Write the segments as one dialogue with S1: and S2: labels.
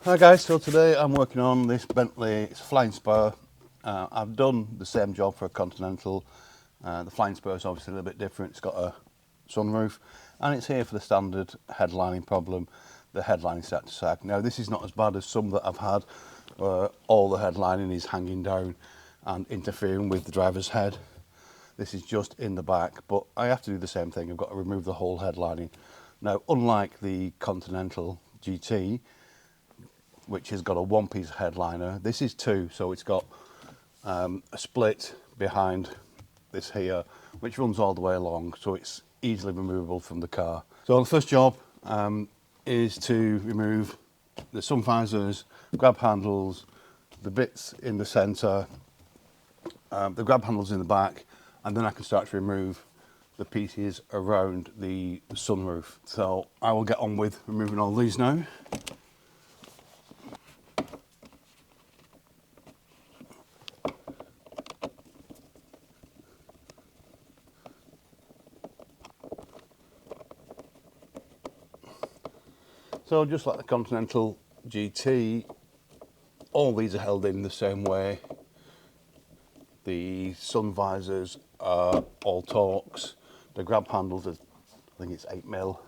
S1: Hi guys, so today I'm working on this Bentley, it's a flying spur. I've done the same job for a Continental. The flying spur is obviously a little bit different, it's got a sunroof and it's here for the standard headlining problem. The headlining set to sag. Now this is not as bad as some that I've had where all the headlining is hanging down and interfering with the driver's head. This is just in the back, but I have to do the same thing. I've got to remove the whole headlining. Now unlike the Continental GT, which has got a one-piece headliner, this is two, so it's got a split behind this here, which runs all the way along, so it's easily removable from the car. So the first job is to remove the sun visors, grab handles, the bits in the centre, the grab handles in the back, and then I can start to remove the pieces around the sunroof. So I will get on with removing all these now. So just like the Continental GT, all these are held in the same way. The sun visors are all Torx. The grab handles are, I think it's 8mm.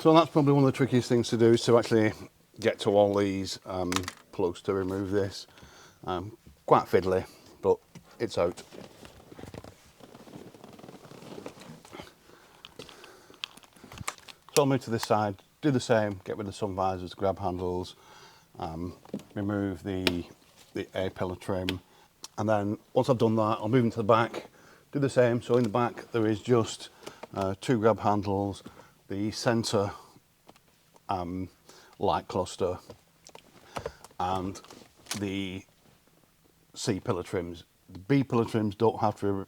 S1: So that's probably one of the trickiest things to do, is to actually get to all these plugs to remove this. Quite fiddly, but it's out. So I'll move to this side, do the same, get rid of the sun visors, grab handles, remove the A-pillar trim, and then once I've done that, I'll move into the back, do the same. So in the back there is just two grab handles, the centre light cluster, and the C pillar trims. The B pillar trims don't have to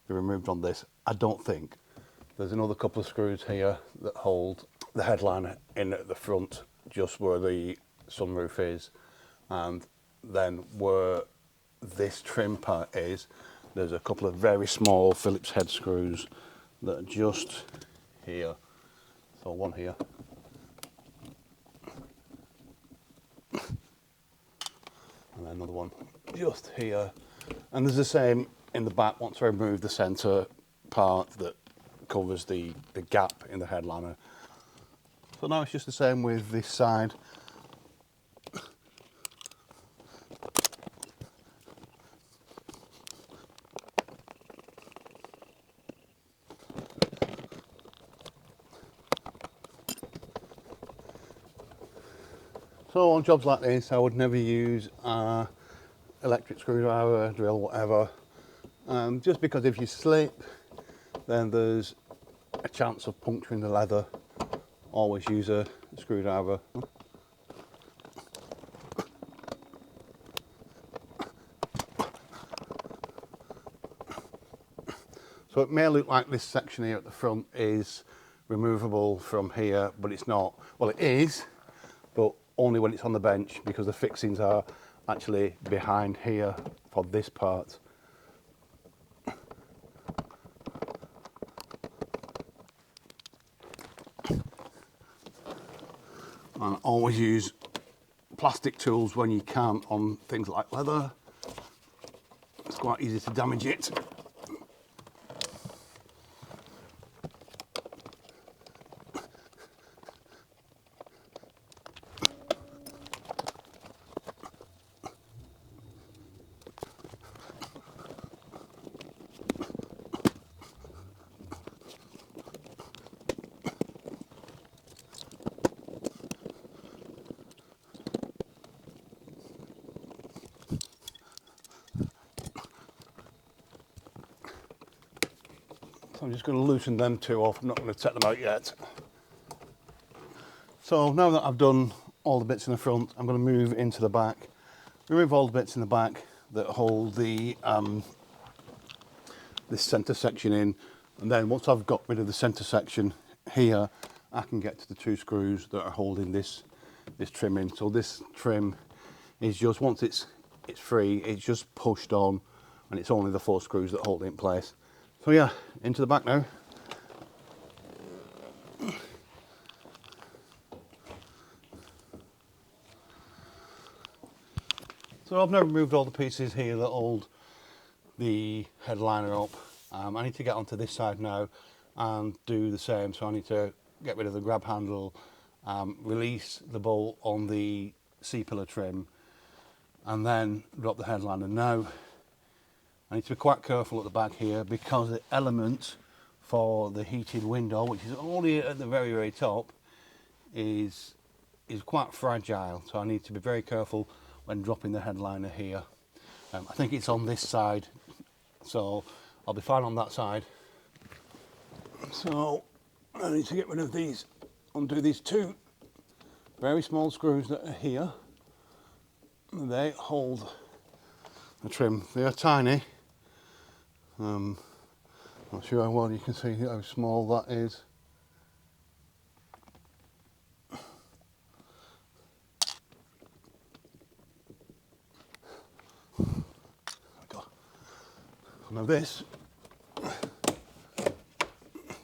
S1: be removed on this, I don't think. There's another couple of screws here that hold the headliner in at the front, just where the sunroof is, and then where this trim part is, there's a couple of very small Phillips head screws that are just here. So one here, and then another one just here, and there's the same in the back once I remove the centre part that covers the gap in the headliner. So now it's just the same with this side. So on jobs like this, I would never use a electric screwdriver, drill, whatever. Just because if you slip, then there's a chance of puncturing the leather. Always use a screwdriver. So it may look like this section here at the front is removable from here, but it's not. Well, it is, but only when it's on the bench, because the fixings are actually behind here for this part. And always use plastic tools when you can on things like leather. It's quite easy to damage it. So I'm just going to loosen them two off. I'm not going to take them out yet. So now that I've done all the bits in the front, I'm going to move into the back, remove all the bits in the back that hold the this centre section in, and then once I've got rid of the centre section here, I can get to the two screws that are holding this trim in. So this trim is just, once it's free, it's just pushed on, and it's only the 4 screws that hold it in place. So yeah, into the back now. So I've now removed all the pieces here that hold the headliner up. I need to get onto this side now and do the same. So I need to get rid of the grab handle, release the bolt on the C-pillar trim, and then drop the headliner. Now I need to be quite careful at the back here, because the element for the heated window, which is only at the very, very top, is quite fragile. So I need to be very careful when dropping the headliner here. I think it's on this side, so I'll be fine on that side. So I need to get rid of these, undo these 2 very small screws that are here. They hold the trim. They are tiny. Not sure how well you can see how small that is. Now this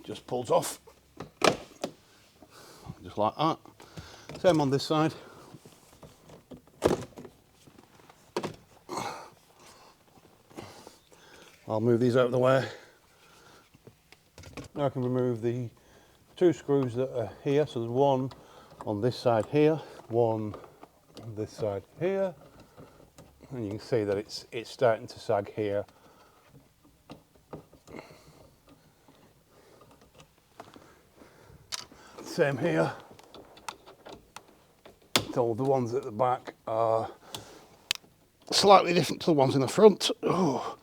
S1: just pulls off, just like that. Same on this side. I'll move these out of the way. Now I can remove the 2 screws that are here. So there's one on this side here, one on this side here, and you can see that it's starting to sag here. Same here. So the ones at the back are slightly different to the ones in the front. Oh.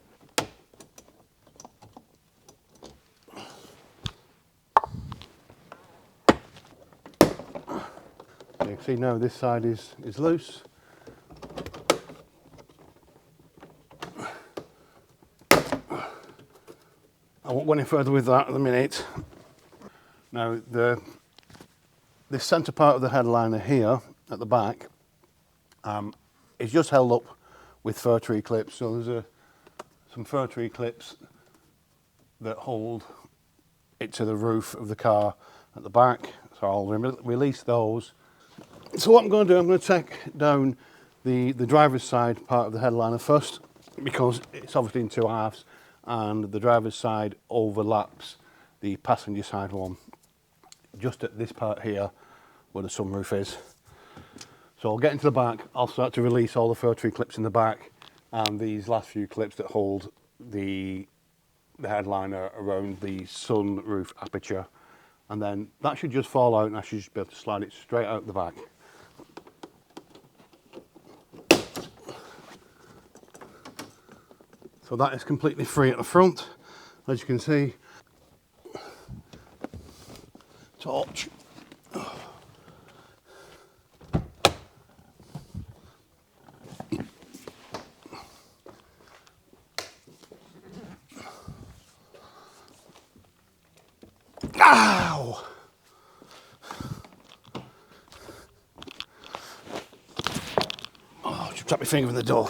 S1: You can see now this side is loose. I won't go any further with that at the minute. Now this centre part of the headliner here at the back is just held up with fir tree clips. So there's some fir tree clips that hold it to the roof of the car at the back. So I'll release those. So what I'm going to do, I'm going to take down the driver's side part of the headliner first, because it's obviously in 2 halves, and the driver's side overlaps the passenger side one, just at this part here where the sunroof is. So I'll get into the back, I'll start to release all the fir tree clips in the back, and these last few clips that hold the headliner around the sunroof aperture, and then that should just fall out, and I should just be able to slide it straight out the back. So that is completely free at the front, as you can see. Torch. Ow! Oh, I just trapped my finger in the door.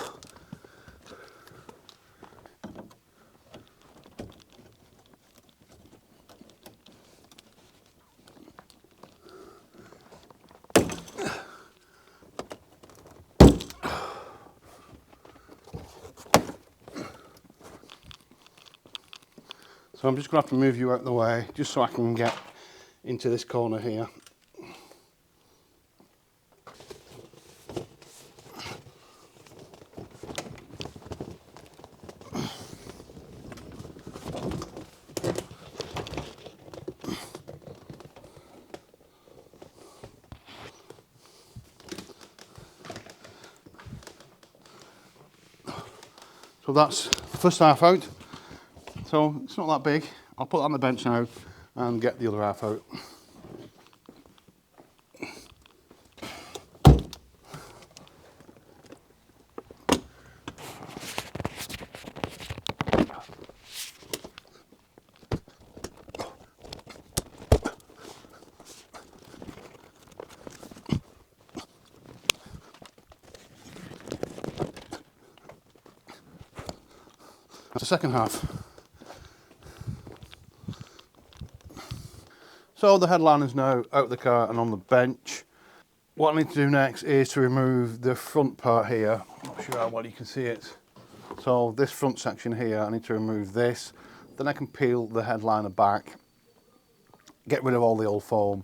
S1: So I'm just going to have to move you out of the way, just so I can get into this corner here. So that's the first half out. So it's not that big. I'll put it on the bench now and get the other half out. That's the second half. So the headline is now out of the car and on the bench. What I need to do next is to remove the front part here. I'm not sure how well you can see it. So this front section here, I need to remove this. Then I can peel the headliner back, get rid of all the old foam,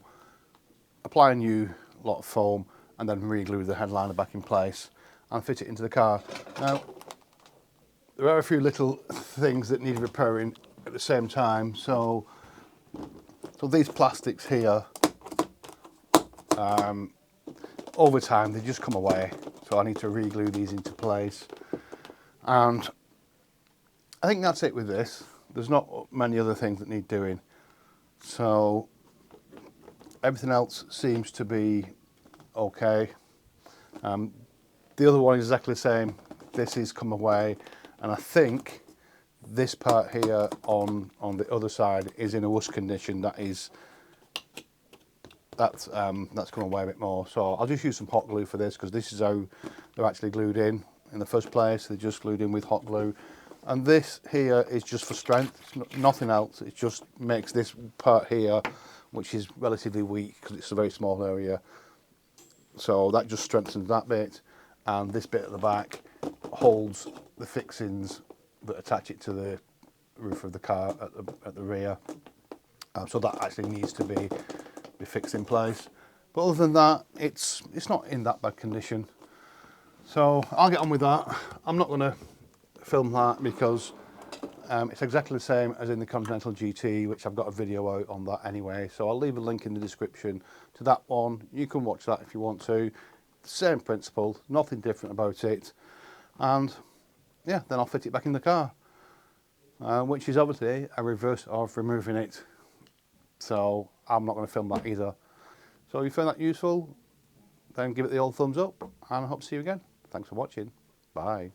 S1: apply a new lot of foam, and then re-glue the headliner back in place and fit it into the car. Now, there are a few little things that need repairing at the same time. So these plastics here, over time they just come away. So I need to re-glue these into place. And I think that's it with this. There's not many other things that need doing. So everything else seems to be okay. The other one is exactly the same. This is come away, and I think this part here on the other side is in a worse condition. That's come away a bit more. So I'll just use some hot glue for this, because this is how they're actually glued in the first place. They're just glued in with hot glue, and this here is just for strength. It's nothing else. It just makes this part here, which is relatively weak because it's a very small area, so that just strengthens that bit, and this bit at the back holds the fixings that attach it to the roof of the car at the rear. So that actually needs to be fixed in place. But other than that, it's not in that bad condition. So I'll get on with that. I'm not going to film that because it's exactly the same as in the Continental GT, which I've got a video out on that anyway. So I'll leave a link in the description to that one. You can watch that if you want to. Same principle, nothing different about it. And yeah, then I'll fit it back in the car, which is obviously a reverse of removing it. So I'm not going to film that either. So if you found that useful, then give it the old thumbs up, and I hope to see you again. Thanks for watching. Bye.